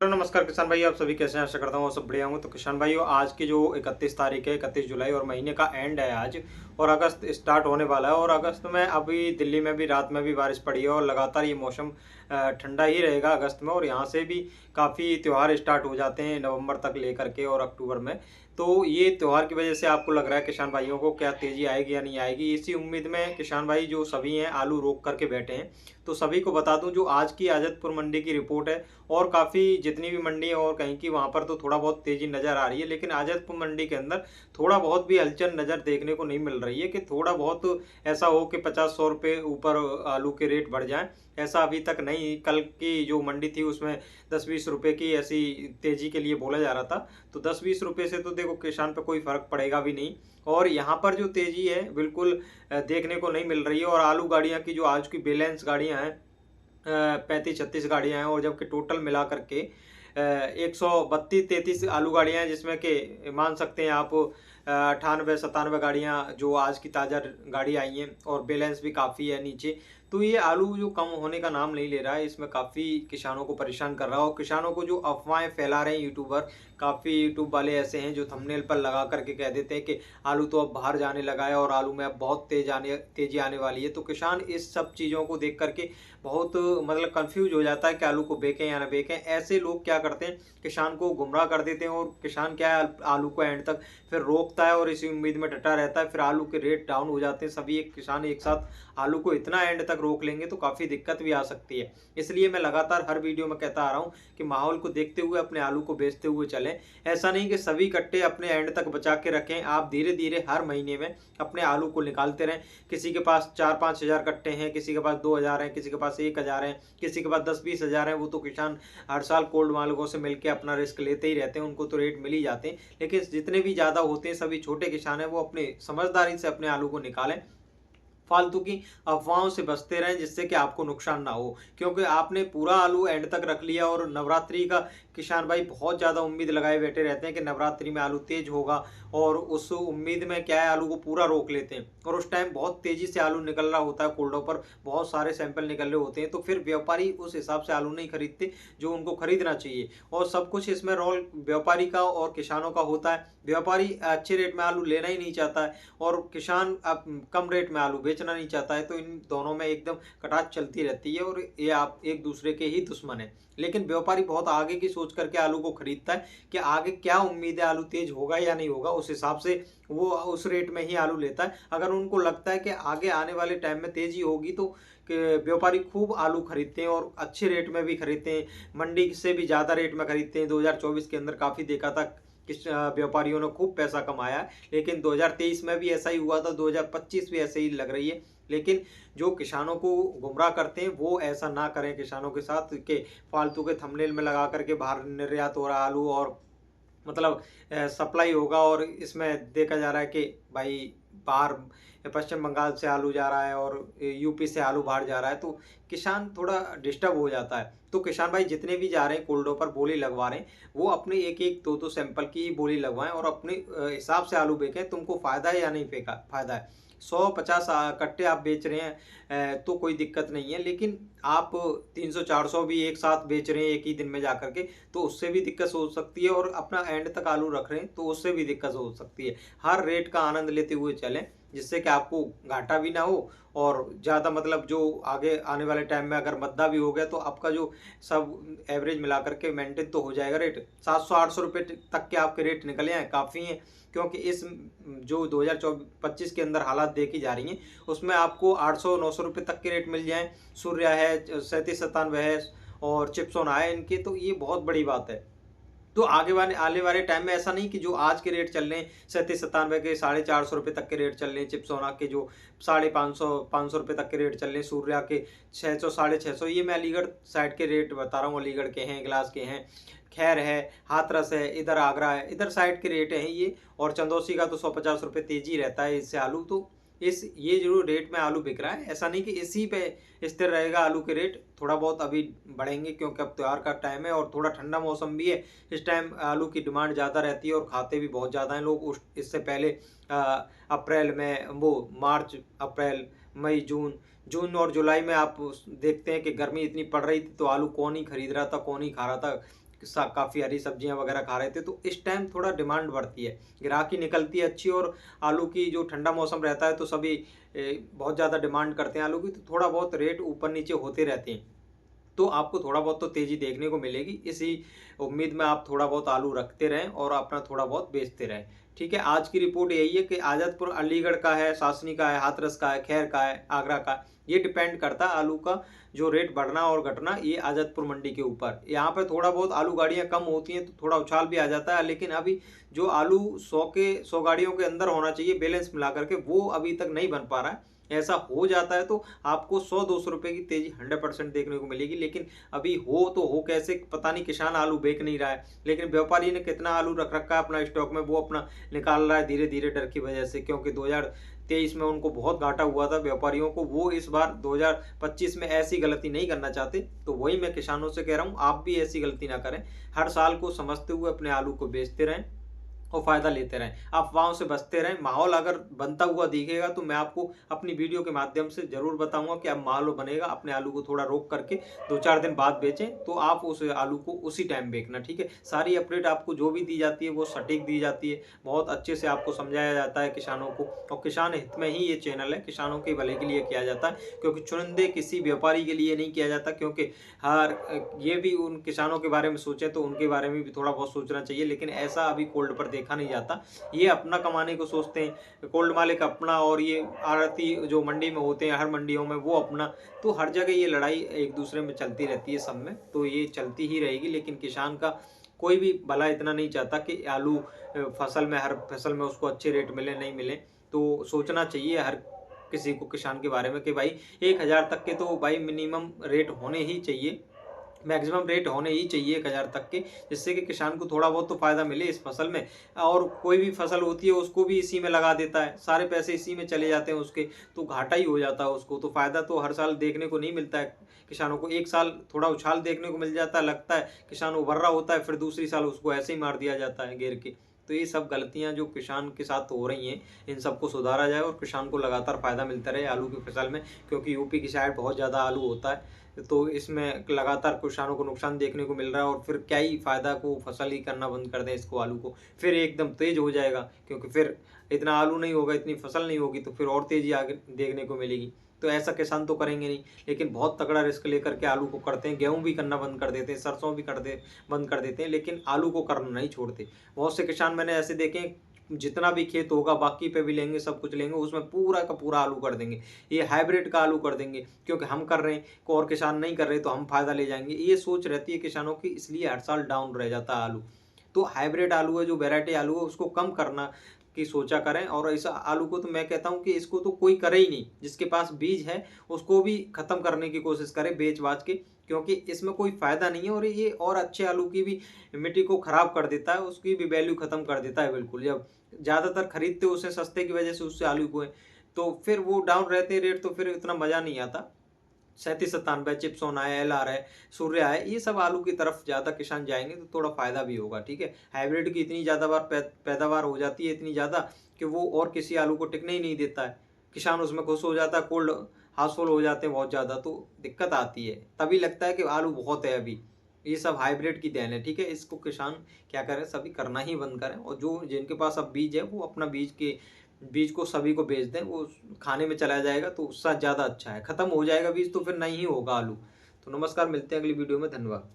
Hello नमस्कार किसान भाई, आप सभी कैसे हैं? आशा करता हूँ वो सब बढ़िया होंगे। तो किसान भाइयों, आज की जो 31 तारीख है, 31 जुलाई, और महीने का एंड है आज, और अगस्त स्टार्ट होने वाला है। और अगस्त में अभी दिल्ली में भी रात में भी बारिश पड़ी है, और लगातार ये मौसम ठंडा ही रहेगा अगस्त में। और यहाँ से भी काफ़ी त्यौहार स्टार्ट हो जाते हैं नवंबर तक लेकर के, और अक्टूबर में। तो ये त्यौहार की वजह से आपको लग रहा है किसान भाइयों को क्या तेज़ी आएगी या नहीं आएगी, इसी उम्मीद में किसान भाई जो सभी हैं आलू रोक करके बैठे हैं। तो सभी को बता दूं, जो आज की आज़ादपुर मंडी की रिपोर्ट है, और काफ़ी जितनी भी मंडी है और कहीं की, वहाँ पर तो थोड़ा बहुत तेज़ी नज़र आ रही है। लेकिन आज़ादपुर मंडी के अंदर थोड़ा बहुत भी हलचल नज़र देखने को नहीं मिल रही है कि थोड़ा बहुत ऐसा हो कि 50-100 रुपये ऊपर आलू के रेट बढ़ जाएं। ऐसा अभी तक नहीं। कल की जो मंडी थी उसमें 10-20 रुपये की ऐसी तेज़ी के लिए बोला जा रहा था। तो 10-20 रुपये से तो देखो किसान पे कोई फ़र्क पड़ेगा भी नहीं। और यहाँ पर जो तेज़ी है बिल्कुल देखने को नहीं मिल रही है। और आलू गाड़ियाँ की, जो आज की बैलेंस गाड़ियाँ हैं, 35-36 गाड़ियाँ हैं, और जबकि टोटल मिला करके 132-33 आलू गाड़ियाँ हैं, जिसमें कि मान सकते हैं आप 98-97 गाड़ियाँ जो आज की ताज़ा गाड़ी आई हैं, और बैलेंस भी काफ़ी है नीचे। तो ये आलू जो कम होने का नाम नहीं ले रहा है, इसमें काफ़ी किसानों को परेशान कर रहा है। और किसानों को जो अफवाहें फैला रहे हैं यूट्यूबर, काफ़ी यूट्यूब वाले ऐसे हैं जो थंबनेल पर लगा करके कह देते हैं कि आलू तो अब बाहर जाने लगा है, और आलू में अब बहुत तेज़ी आने वाली है। तो किसान इस सब चीज़ों को देख करके बहुत मतलब कंफ्यूज हो जाता है कि आलू को बेचें या ना बेचें। ऐसे लोग क्या करते हैं, किसान को गुमराह कर देते हैं, और किसान क्या है, आलू को एंड तक फिर रोकता है और इसी उम्मीद में डटा रहता है। फिर आलू के रेट डाउन हो जाते हैं। सभी एक किसान एक साथ आलू को इतना एंड तक रोक लेंगे तो काफ़ी दिक्कत भी आ सकती है। इसलिए मैं लगातार हर वीडियो में कहता आ रहा हूँ कि माहौल को देखते हुए अपने आलू को बेचते हुए चलें। ऐसा नहीं कि सभी कट्टे अपने एंड तक बचा के रखें। आप धीरे धीरे हर महीने में अपने आलू को निकालते रहें। किसी के पास 4-5 हज़ार कट्टे हैं, किसी के पास 2 हज़ार हैं, किसी के पास 1 हज़ार हैं, किसी के पास 10-20 हज़ार हैं। वो तो किसान हर साल कोल्ड मालिकों से मिलकर अपना रिस्क लेते ही रहते हैं, उनको तो रेट मिल ही जाते हैं। लेकिन जितने भी ज़्यादा होते हैं, सभी छोटे किसान हैं, वो अपने समझदारी से अपने आलू को निकालें। फालतू की अफवाहों से बचते रहें, जिससे कि आपको नुकसान ना हो। क्योंकि आपने पूरा आलू एंड तक रख लिया, और नवरात्रि का किसान भाई बहुत ज़्यादा उम्मीद लगाए बैठे रहते हैं कि नवरात्रि में आलू तेज होगा, और उस उम्मीद में क्या है, आलू को पूरा रोक लेते हैं। और उस टाइम बहुत तेज़ी से आलू निकल रहा होता है, कोल्डों पर बहुत सारे सैंपल निकल रहे होते हैं। तो फिर व्यापारी उस हिसाब से आलू नहीं खरीदते जो उनको खरीदना चाहिए। और सब कुछ इसमें रोल व्यापारी का और किसानों का होता है। व्यापारी अच्छे रेट में आलू लेना ही नहीं चाहता है, और किसान अब कम रेट में आलू बेचना नहीं चाहता है। तो इन दोनों में एकदम कटाच चलती रहती है, और ये आप एक दूसरे के ही दुश्मन है। लेकिन व्यापारी बहुत आगे की सोच करके आलू को खरीदता है कि आगे क्या उम्मीद है, आलू तेज होगा या नहीं होगा, उस हिसाब से वो उस रेट में ही आलू लेता है। अगर उनको लगता है कि आगे आने वाले टाइम में तेजी होगी, तो व्यापारी खूब आलू खरीदते हैं, और अच्छे रेट में भी खरीदते हैं, मंडी से भी ज़्यादा रेट में खरीदते हैं। 2024 के अंदर काफ़ी देखा था किस व्यापारियों ने खूब पैसा कमाया है। लेकिन 2023 में भी ऐसा ही हुआ था, 2025 भी ऐसे ही लग रही है। लेकिन जो किसानों को गुमराह करते हैं वो ऐसा ना करें किसानों के साथ, कि फालतू के थंबनेल में लगा करके बाहर निर्यात हो रहा है आलू, और मतलब सप्लाई होगा, और इसमें देखा जा रहा है कि भाई बाहर पश्चिम बंगाल से आलू जा रहा है, और यूपी से आलू बाहर जा रहा है। तो किसान थोड़ा डिस्टर्ब हो जाता है। तो किसान भाई जितने भी जा रहे हैं कोल्डो पर बोली लगवा रहे हैं, वो अपने एक एक दो दो सैंपल की बोली लगवाएं, और अपने हिसाब से आलू बेचें। तुमको फ़ायदा है या नहीं फेंका फ़ायदा है, 100-50 कट्टे आप बेच रहे हैं तो कोई दिक्कत नहीं है। लेकिन आप 300-400 भी एक साथ बेच रहे हैं एक ही दिन में जाकर के, तो उससे भी दिक्कत हो सकती है। और अपना एंड तक आलू रख रहे हैं तो उससे भी दिक्कत हो सकती है। हर रेट का आनंद लेते हुए चलें, जिससे कि आपको घाटा भी ना हो, और ज़्यादा मतलब जो आगे आने वाले टाइम में अगर मद्दा भी हो गया, तो आपका जो सब एवरेज मिला करके मेंटेन तो हो जाएगा रेट। 700-800 रुपये तक के आपके रेट निकले हैं, काफ़ी हैं। क्योंकि इस जो 2025 के अंदर हालात देखी जा रही हैं, उसमें आपको 800-900 रुपये तक के रेट मिल जाएँ। सूर्या है, 37-97 है, और चिप्सोना है इनके, तो ये बहुत बड़ी बात है। तो आने वाले टाइम में ऐसा नहीं कि जो आज के रेट चल रहे हैं 37-97 के, 450 रुपये तक के रेट चल रहे हैं, चिप्सोना के जो 550 रुपये तक के रेट चल रहे हैं, सूर्या के 600 650। ये मैं अलीगढ़ साइड के रेट बता रहा हूँ, अलीगढ़ के हैं, इगलास के हैं, खैर है, हाथरस है, इधर आगरा है, इधर साइड के रेट हैं ये। और चंदौसी का तो 150 रुपये तेजी रहता है इससे आलू। तो इस ये जो रेट में आलू बिक रहा है, ऐसा नहीं कि इसी पे स्थिर रहेगा आलू के रेट। थोड़ा बहुत अभी बढ़ेंगे, क्योंकि अब त्योहार का टाइम है और थोड़ा ठंडा मौसम भी है। इस टाइम आलू की डिमांड ज़्यादा रहती है, और खाते भी बहुत ज़्यादा हैं लोग। उस इससे पहले अप्रैल में, वो मार्च, अप्रैल, मई, जून, जून और जुलाई में आप देखते हैं कि गर्मी इतनी पड़ रही थी, तो आलू कौन ही खरीद रहा था, कौन ही खा रहा था। काफ़ी हरी सब्जियां वगैरह खा रहे थे, तो इस टाइम थोड़ा डिमांड बढ़ती है, ग्राहकी निकलती है अच्छी। और आलू की जो ठंडा मौसम रहता है तो सभी बहुत ज़्यादा डिमांड करते हैं आलू की, तो थोड़ा बहुत रेट ऊपर नीचे होते रहते हैं। तो आपको थोड़ा बहुत तो तेज़ी देखने को मिलेगी। इसी उम्मीद में आप थोड़ा बहुत आलू रखते रहें और अपना थोड़ा बहुत बेचते रहें। ठीक है, आज की रिपोर्ट यही है कि आज़ादपुर अलीगढ़ का है, शासनी का है, हाथरस का है, खैर का है, आगरा का है। ये डिपेंड करता है आलू का जो रेट बढ़ना और घटना, ये आज़ादपुर मंडी के ऊपर। यहाँ पे थोड़ा बहुत आलू गाड़ियाँ कम होती हैं तो थोड़ा उछाल भी आ जाता है, लेकिन अभी जो आलू 100 गाड़ियों के अंदर होना चाहिए बैलेंस मिला करके, वो अभी तक नहीं बन पा रहा है। ऐसा हो जाता है तो आपको 100-200 रुपए की तेजी 100% देखने को मिलेगी। लेकिन अभी हो तो हो कैसे, पता नहीं। किसान आलू बेच नहीं रहा है, लेकिन व्यापारी ने कितना आलू रख रखा है अपना स्टॉक में, वो अपना निकाल रहा है धीरे धीरे डर की वजह से, क्योंकि 2023 में उनको बहुत घाटा हुआ था व्यापारियों को। वो इस बार 2025 में ऐसी गलती नहीं करना चाहते। तो वही मैं किसानों से कह रहा हूँ, आप भी ऐसी गलती ना करें। हर साल को समझते हुए अपने आलू को बेचते रहें और फ़ायदा लेते रहें, अफ़वाहों से बचते रहें। माहौल अगर बनता हुआ दिखेगा तो मैं आपको अपनी वीडियो के माध्यम से ज़रूर बताऊंगा कि अब माहौल बनेगा। अपने आलू को थोड़ा रोक करके 2-4 दिन बाद बेचें, तो आप उस आलू को उसी टाइम बेचना। ठीक है, सारी अपडेट आपको जो भी दी जाती है वो सटीक दी जाती है, बहुत अच्छे से आपको समझाया जाता है किसानों को। और किसान हित में ही ये चैनल है, किसानों के भले के लिए किया जाता है, क्योंकि चुनिंदे किसी व्यापारी के लिए नहीं किया जाता। क्योंकि हर ये भी उन किसानों के बारे में सोचें तो उनके बारे में भी थोड़ा बहुत सोचना चाहिए, लेकिन ऐसा अभी कोल्ड पर देखा नहीं जाता। ये अपना कमाने को सोचते हैं, कोल्ड मालिक अपना, और ये आड़ती जो मंडी में होते हैं हर मंडियों में वो अपना। तो हर जगह ये लड़ाई एक दूसरे में चलती रहती है सब में, तो ये चलती ही रहेगी। लेकिन किसान का कोई भी भला इतना नहीं चाहता कि आलू फसल में, हर फसल में उसको अच्छे रेट मिले नहीं मिले। तो सोचना चाहिए हर किसी को किसान के बारे में कि भाई 1000 तक के तो भाई मिनिमम रेट होने ही चाहिए, मैक्सिमम रेट होने ही चाहिए 1000 तक के, जिससे कि किसान को थोड़ा बहुत तो फ़ायदा मिले इस फसल में। और कोई भी फसल होती है उसको भी इसी में लगा देता है, सारे पैसे इसी में चले जाते हैं उसके, तो घाटा ही हो जाता है उसको। तो फ़ायदा तो हर साल देखने को नहीं मिलता है किसानों को। एक साल थोड़ा उछाल देखने को मिल जाता है, लगता है किसान उभर रहा होता है, फिर दूसरी साल उसको ऐसे ही मार दिया जाता है घेर के। तो ये सब गलतियाँ जो किसान के साथ हो रही हैं, इन सबको सुधारा जाए और किसान को लगातार फ़ायदा मिलता रहे आलू की फसल में। क्योंकि यूपी की साइड बहुत ज़्यादा आलू होता है, तो इसमें लगातार किसानों को नुकसान देखने को मिल रहा है। और फिर क्या ही फ़ायदा, को फसल ही करना बंद कर दें इसको, आलू को, फिर एकदम तेज़ हो जाएगा। क्योंकि फिर इतना आलू नहीं होगा, इतनी फसल नहीं होगी, तो फिर और तेज़ी आगे देखने को मिलेगी। तो ऐसा किसान तो करेंगे नहीं, लेकिन बहुत तगड़ा रिस्क लेकर के आलू को करते हैं। गेहूँ भी करना बंद कर देते हैं, सरसों भी बंद कर देते हैं, लेकिन आलू को करना नहीं छोड़ते। बहुत से किसान मैंने ऐसे देखे हैं, जितना भी खेत होगा बाकी पे भी लेंगे, सब कुछ लेंगे, उसमें पूरा का पूरा आलू कर देंगे। ये हाइब्रिड का आलू कर देंगे, क्योंकि हम कर रहे हैं, को और किसान नहीं कर रहे तो हम फायदा ले जाएंगे। ये सोच रहती है किसानों की, इसलिए हर साल डाउन रह जाता है आलू। तो हाइब्रिड आलू है, जो वैरायटी आलू है, उसको कम करना की सोचा करें। और ऐसा आलू को तो मैं कहता हूँ कि इसको तो कोई करे ही नहीं, जिसके पास बीज है उसको भी खत्म करने की कोशिश करे बेच बाच के, क्योंकि इसमें कोई फायदा नहीं है। और ये और अच्छे आलू की भी मिट्टी को खराब कर देता है, उसकी भी वैल्यू खत्म कर देता है बिल्कुल। जब ज़्यादातर खरीदते उसे सस्ते की वजह से उससे आलू को है, तो फिर वो डाउन रहते हैं रेट, तो फिर इतना मज़ा नहीं आता। 37-97 चिप्सोन है, एलआर है, सूर्या है, ये सब आलू की तरफ ज़्यादा किसान जाएंगे तो थोड़ा फ़ायदा भी होगा। ठीक है, हाइब्रिड की इतनी ज़्यादा बार पैदावार हो जाती है, इतनी ज़्यादा कि वो और किसी आलू को टिकने ही नहीं देता है। किसान उसमें खुश हो जाता है, कोल्ड हाउसफुल हो जाते हैं बहुत ज़्यादा, तो दिक्कत आती है। तभी लगता है कि आलू बहुत है अभी। ये सब हाइब्रिड की देन है। ठीक है, इसको किसान क्या करें, सभी करना ही बंद करें। और जो जिनके पास अब बीज है वो अपना बीज को सभी को बेच दें, वो खाने में चला जाएगा तो उससे ज़्यादा अच्छा है। खत्म हो जाएगा बीज तो फिर नहीं ही होगा आलू। तो नमस्कार, मिलते हैं अगली वीडियो में, धन्यवाद।